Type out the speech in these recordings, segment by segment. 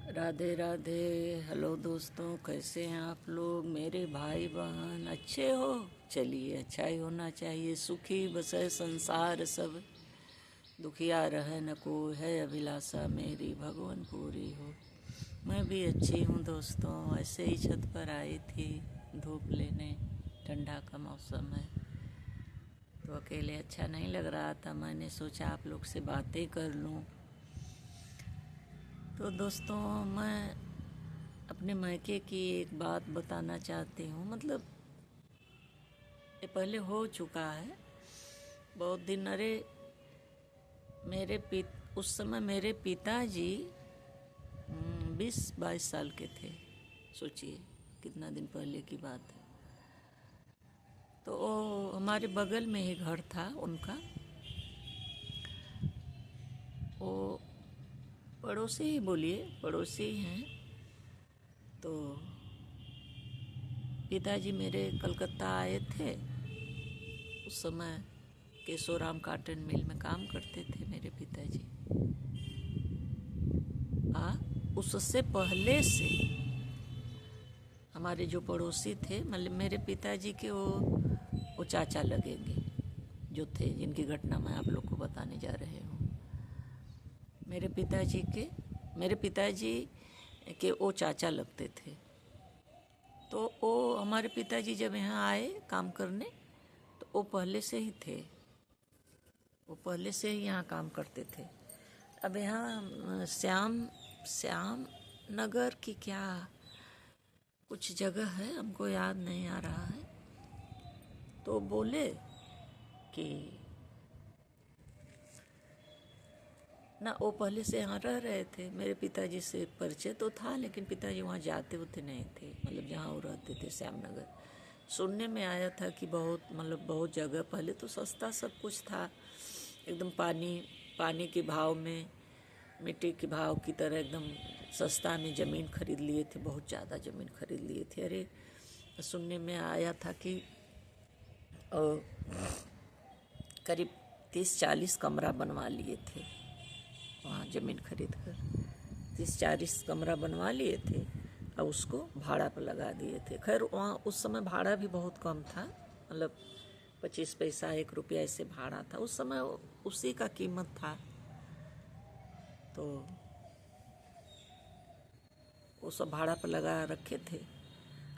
Radhe Radhe. Hello दोस्तों, कैसे हैं आप लोग? मेरे भाई बहन अच्छे हो? चलिए, अच्छा ही होना चाहिए। सुखी बसे संसार सब, दुखिया रहे न कोई, है अभिलाषा मेरी भगवान पूरी हो। मैं भी अच्छी हूँ दोस्तों। ऐसे ही छत पर आई थी धूप लेने, ठंडा का मौसम है तो अकेले अच्छा नहीं लग रहा था। मैंने सोचा आप लोग से बातें कर लूँ। तो दोस्तों, मैं अपने मायके की एक बात बताना चाहती हूँ। मतलब ये पहले हो चुका है बहुत दिन। अरे उस समय मेरे पिताजी 20-22 साल के थे। सोचिए कितना दिन पहले की बात है। तो वो हमारे बगल में ही घर था उनका। वो पड़ोसी ही बोलिए, पड़ोसी ही हैं। तो पिताजी मेरे कलकत्ता आए थे। उस समय केशोराम काटन मिल में काम करते थे मेरे पिताजी। उससे पहले से हमारे जो पड़ोसी थे, मतलब मेरे पिताजी के वो चाचा लगेंगे जो थे, जिनकी घटना मैं आप लोग को बताने जा रहे हूँ। मेरे पिताजी के वो चाचा लगते थे। तो वो हमारे पिताजी जब यहाँ आए काम करने, तो वो पहले से ही थे, वो पहले से ही यहाँ काम करते थे। अब यहाँ श्याम नगर की क्या कुछ जगह है, हमको याद नहीं आ रहा है। तो बोले कि ना, वो पहले से यहाँ रह रहे थे। मेरे पिताजी से परिचय तो था, लेकिन पिताजी वहाँ जाते होते नहीं थे। मतलब जहाँ वो रहते थे श्यामनगर, सुनने में आया था कि बहुत जगह पहले तो सस्ता सब कुछ था एकदम। पानी के भाव में, मिट्टी के भाव की तरह एकदम सस्ता में ज़मीन खरीद लिए थे। बहुत ज़्यादा ज़मीन खरीद लिए थे। अरे सुनने में आया था कि करीब 30-40 कमरा बनवा लिए थे वहाँ ज़मीन खरीद कर। 30-40 कमरा बनवा लिए थे और उसको भाड़ा पर लगा दिए थे। खैर वहाँ उस समय भाड़ा भी बहुत कम था, मतलब 25 पैसा 1 रुपया ऐसे भाड़ा था उस समय। उसी का कीमत था। तो वो सब भाड़ा पर लगा रखे थे।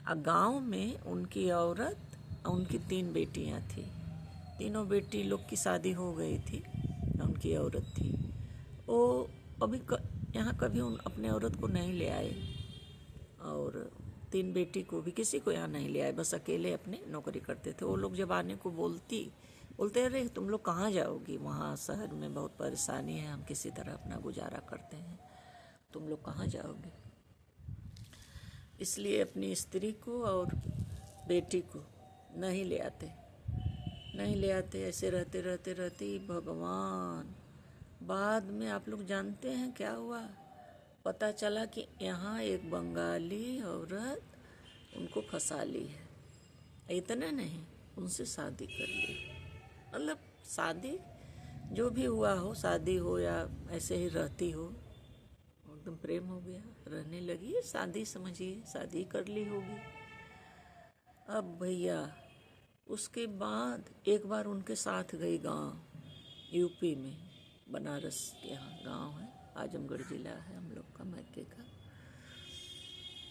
और गांव में उनकी औरत और उनकी 3 बेटियां थी। तीनों बेटी लोग की शादी हो गई थी, उनकी औरत थी। वो अभी यहाँ कभी अपने औरत को नहीं ले आए, और 3 बेटी को भी किसी को यहाँ नहीं ले आए, बस अकेले अपने नौकरी करते थे। वो लोग जब आने को बोलते अरे तुम लोग कहाँ जाओगी, वहाँ शहर में बहुत परेशानी है, हम किसी तरह अपना गुजारा करते हैं, तुम लोग कहाँ जाओगे। इसलिए अपनी स्त्री को और बेटी को नहीं ले आते। ऐसे रहते ही भगवान, बाद में आप लोग जानते हैं क्या हुआ? पता चला कि यहाँ एक बंगाली औरत उनको फंसा ली है। इतना नहीं, उनसे शादी कर ली। मतलब शादी जो भी हुआ हो, शादी हो या ऐसे ही रहती हो, एकदम प्रेम हो गया, रहने लगी। शादी समझिए, शादी कर ली होगी। अब भैया उसके बाद एक बार उनके साथ गई गांव, यूपी में, बनारस के यहाँ गांव है, आजमगढ़ जिला है हम लोग का, मायके का।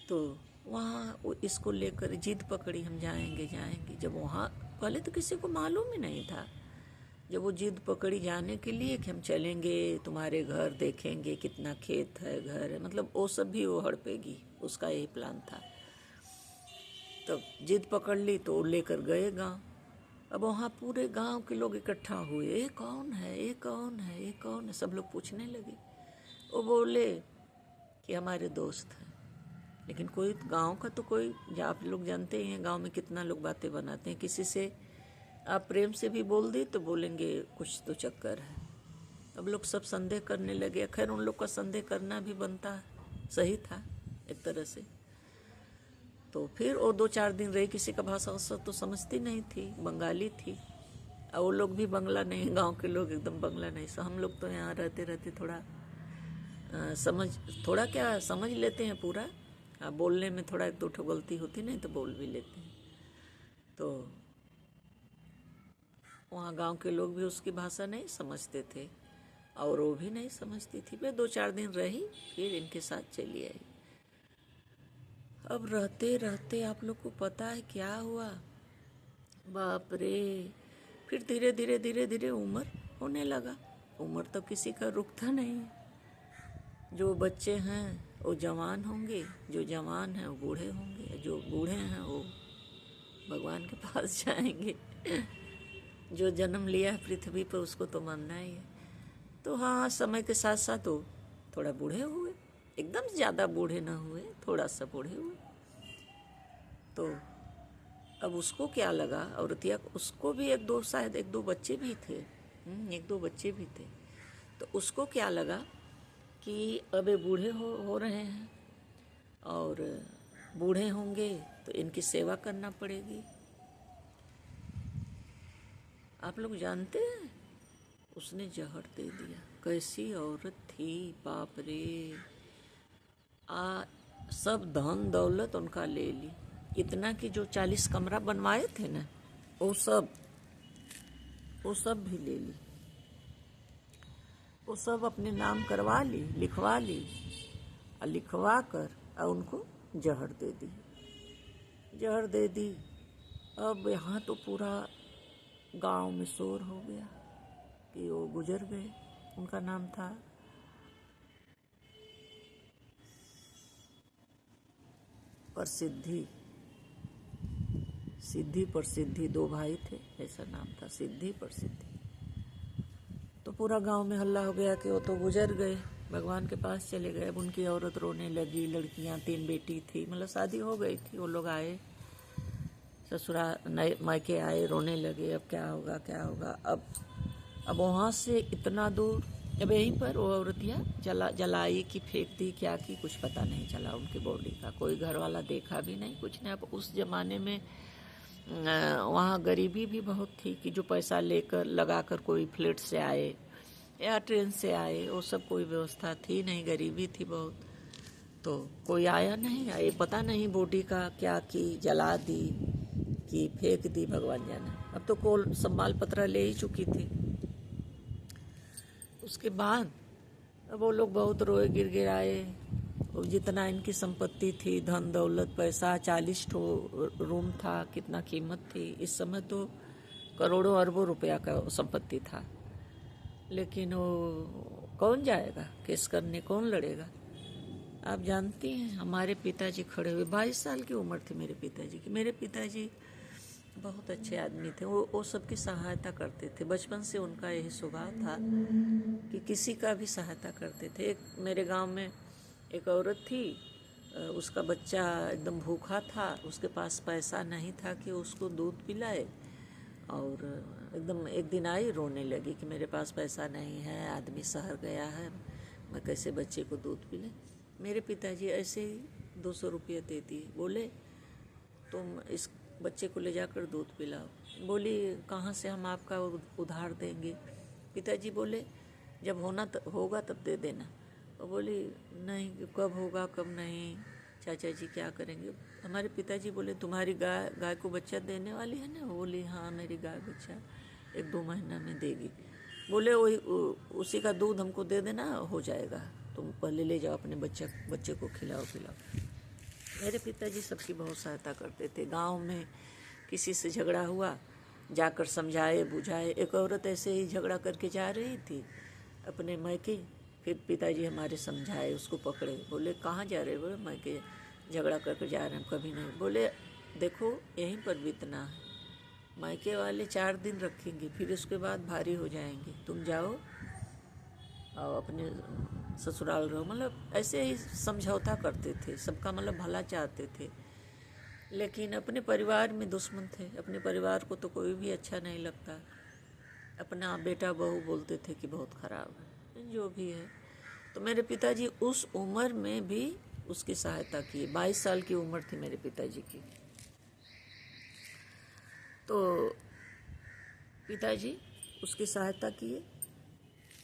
तो वहाँ वो इसको लेकर जिद पकड़ी, हम जाएंगे। जब वहाँ पहले तो किसी को मालूम ही नहीं था। जब वो जिद पकड़ी जाने के लिए कि हम चलेंगे, तुम्हारे घर देखेंगे, कितना खेत है, घर है, मतलब वो सब भी वो हड़पेगी, उसका यही प्लान था। तब जिद पकड़ ली तो लेकर गए गांव। अब वहाँ पूरे गांव के लोग इकट्ठा हुए, ये कौन है, ये कौन है, ये कौन है, सब लोग पूछने लगे। वो बोले कि हमारे दोस्त हैं। लेकिन कोई गांव का तो कोई, आप लोग जानते ही हैं गांव में कितना लोग बातें बनाते हैं। किसी से आप प्रेम से भी बोल दी तो बोलेंगे कुछ तो चक्कर है। अब लोग सब संदेह करने लगे। खैर उन लोग का संदेह करना भी बनता, सही था एक तरह से। तो फिर वो 2-4 दिन रही। किसी का भाषा वसा तो समझती नहीं थी, बंगाली थी, और वो लोग भी बंगला नहीं, गांव के लोग एकदम बंगला नहीं। सो हम लोग तो यहाँ रहते थोड़ा समझ थोड़ा क्या समझ लेते हैं पूरा। बोलने में थोड़ा एक दो ठो गलती होती, नहीं तो बोल भी लेते हैं। तो वहाँ गांव के लोग भी उसकी भाषा नहीं समझते थे और वो भी नहीं समझती थी। मैं 2-4 दिन रही, फिर इनके साथ चली आई। अब रहते रहते आप लोग को पता है क्या हुआ, बाप रे। फिर धीरे धीरे धीरे धीरे उम्र होने लगा। उम्र तो किसी का रुकता नहीं है। जो बच्चे हैं वो जवान होंगे, जो जवान हैं वो बूढ़े होंगे, जो बूढ़े हैं वो भगवान के पास जाएंगे। जो जन्म लिया है पृथ्वी पर उसको तो मरना ही है। तो हाँ, समय के साथ साथ वो थोड़ा बूढ़े हुए, एकदम ज़्यादा बूढ़े ना हुए, थोड़ा सा बूढ़े हुए। तो अब उसको क्या लगा, औरतिया उसको भी शायद एक दो बच्चे भी थे, एक दो बच्चे भी थे। तो उसको क्या लगा कि अब ये बूढ़े हो रहे हैं और बूढ़े होंगे तो इनकी सेवा करना पड़ेगी। आप लोग जानते हैं उसने जहर दे दिया। कैसी औरत थी, बाप रे। सब धन दौलत उनका ले ली, इतना कि जो 40 कमरा बनवाए थे ना, वो सब भी ले ली। वो सब अपने नाम करवा ली, लिखवा ली, और लिखवा कर और उनको जहर दे दी। जहर दे दी। अब यहाँ तो पूरा गांव में शोर हो गया कि वो गुजर गए। उनका नाम था प्रसिद्धि, सिद्धि प्रसिद्धि, 2 भाई थे, ऐसा नाम था, सिद्धि प्रसिद्धि। तो पूरा गांव में हल्ला हो गया कि वो तो गुजर गए, भगवान के पास चले गए। अब उनकी औरत रोने लगी, लड़कियां, 3 बेटी थी, मतलब शादी हो गई थी। वो लोग आए, ससुराल मायके आए, रोने लगे, अब क्या होगा क्या होगा। अब वहाँ से इतना दूर, अब यहीं पर वो औरतियाँ जलाई कि फेंक दी, क्या की, कुछ पता नहीं चला उनकी बॉडी का। कोई घर वाला देखा भी नहीं, कुछ नहीं। अब उस जमाने में वहाँ गरीबी भी बहुत थी कि जो पैसा लेकर लगाकर कोई फ्लाइट से आए या ट्रेन से आए, वो सब कोई व्यवस्था थी नहीं, गरीबी थी बहुत। तो कोई आया नहीं, आए पता नहीं बॉडी का क्या की, जला दी कि फेंक दी, भगवान जाने। अब तो कोल संभाल पत्र ले ही चुकी थी। उसके बाद अब वो लोग बहुत रोए, गिड़गिड़ाए। और जितना इनकी संपत्ति थी, धन दौलत पैसा, 40 ठो रूम था, कितना कीमत थी। इस समय तो करोड़ों अरबों रुपया का संपत्ति था। लेकिन वो कौन जाएगा केस करने, कौन लड़ेगा। आप जानती हैं हमारे पिताजी खड़े हुए, 22 साल की उम्र थी मेरे पिताजी की। मेरे पिताजी बहुत अच्छे आदमी थे, वो सबकी सहायता करते थे। बचपन से उनका यही स्वभाव था कि किसी का भी सहायता करते थे। एक मेरे गांव में एक औरत थी, उसका बच्चा एकदम भूखा था, उसके पास पैसा नहीं था कि उसको दूध पिलाए। और एकदम एक दिन आई, रोने लगी कि मेरे पास पैसा नहीं है, आदमी शहर गया है, मैं कैसे बच्चे को दूध पिले। मेरे पिताजी ऐसे ही 200 रुपये दे दिए, बोले तुम इस बच्चे को ले जाकर दूध पिलाओ। बोली कहाँ से हम आपका उधार देंगे। पिताजी बोले जब होगा तब दे देना। और बोली नहीं, कब होगा कब नहीं, चाचा जी क्या करेंगे। हमारे पिताजी बोले तुम्हारी गाय को बच्चा देने वाली है ना। बोली हाँ, मेरी गाय बच्चा 1-2 महीना में देगी। बोले वही उसी का दूध हमको दे देना, हो जाएगा, तुम पहले ले जाओ अपने बच्चे को खिलाओ पिलाओ। मेरे पिताजी सबकी बहुत सहायता करते थे। गांव में किसी से झगड़ा हुआ, जाकर समझाए बुझाए। एक औरत ऐसे ही झगड़ा करके जा रही थी अपने मायके, फिर पिताजी हमारे समझाए, उसको पकड़े, बोले कहाँ जा रहे। बोले मायके झगड़ा करके जा रहे हैं। कभी नहीं। बोले देखो यहीं पर बीतना है, मायके वाले 4 दिन रखेंगे, फिर उसके बाद भारी हो जाएंगे, तुम जाओ और अपने ससुराल रहो। मतलब ऐसे ही समझौता करते थे, सबका मतलब भला चाहते थे। लेकिन अपने परिवार में दुश्मन थे। अपने परिवार को तो कोई भी अच्छा नहीं लगता। अपना बेटा बहू बोलते थे कि बहुत खराब है, जो भी है। तो मेरे पिताजी उस उम्र में भी उसकी सहायता की। 22 साल की उम्र थी मेरे पिताजी की। तो पिताजी उसकी सहायता किए।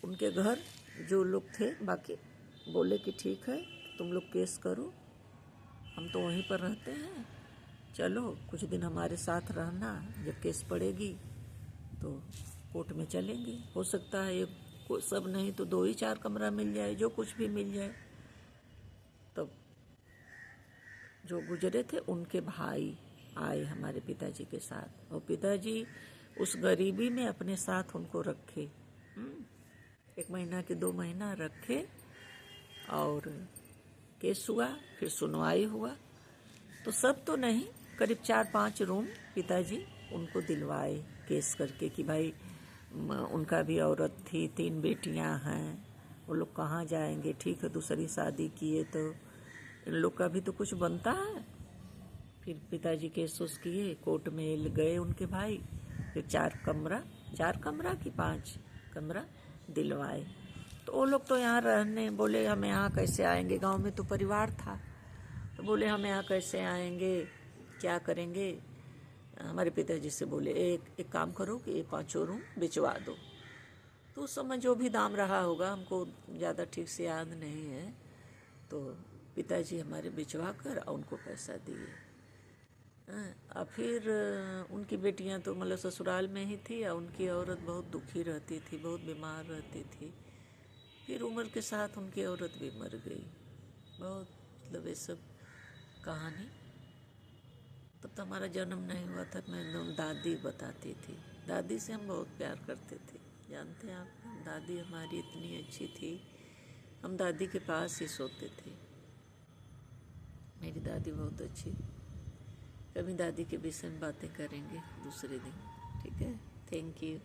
उनके घर जो लोग थे बाकी बोले कि ठीक है तुम लोग केस करो, हम तो वहीं पर रहते हैं, चलो कुछ दिन हमारे साथ रहना, जब केस पड़ेगी तो कोर्ट में चलेंगे। हो सकता है ये सब नहीं तो 2 ही 4 कमरा मिल जाए, जो कुछ भी मिल जाए। तब जो गुजरे थे उनके भाई आए हमारे पिताजी के साथ, और पिताजी उस गरीबी में अपने साथ उनको रखे। 1 महीना कि 2 महीना रखे, और केस हुआ, फिर सुनवाई हुआ। तो सब तो नहीं, करीब 4-5 रूम पिताजी उनको दिलवाए केस करके कि भाई उनका भी औरत थी, 3 बेटियां हैं, वो लोग कहाँ जाएंगे, ठीक है दूसरी शादी किए तो इन लोग का भी तो कुछ बनता है। फिर पिताजी केस उस किए, कोर्ट में गए उनके भाई, फिर 4 कमरा कि 5 कमरा दिलवाए। तो वो लोग तो यहाँ रहने, बोले हम यहाँ कैसे आएंगे, गांव में तो परिवार था, तो बोले हम यहाँ कैसे आएंगे, क्या करेंगे। हमारे पिताजी से बोले एक काम करो कि ये 5 रूम बिचवा दो। तो उस समय जो भी दाम रहा होगा, हमको ज़्यादा ठीक से याद नहीं है, तो पिताजी हमारे बिचवा कर और उनको पैसा दिए। और फिर उनकी बेटियां तो मतलब ससुराल में ही थी, और उनकी औरत बहुत दुखी रहती थी, बहुत बीमार रहती थी। फिर उम्र के साथ उनकी औरत भी मर गई। बहुत मतलब ये सब कहानी, तब तो हमारा जन्म नहीं हुआ था। मैं दादी बताती थी, दादी से हम बहुत प्यार करते थे, जानते हैं आप। दादी हमारी इतनी अच्छी थी, हम दादी के पास ही सोते थे। मेरी दादी बहुत अच्छी। कभी दादी के विषय में बातें करेंगे दूसरे दिन, ठीक है। Thank you.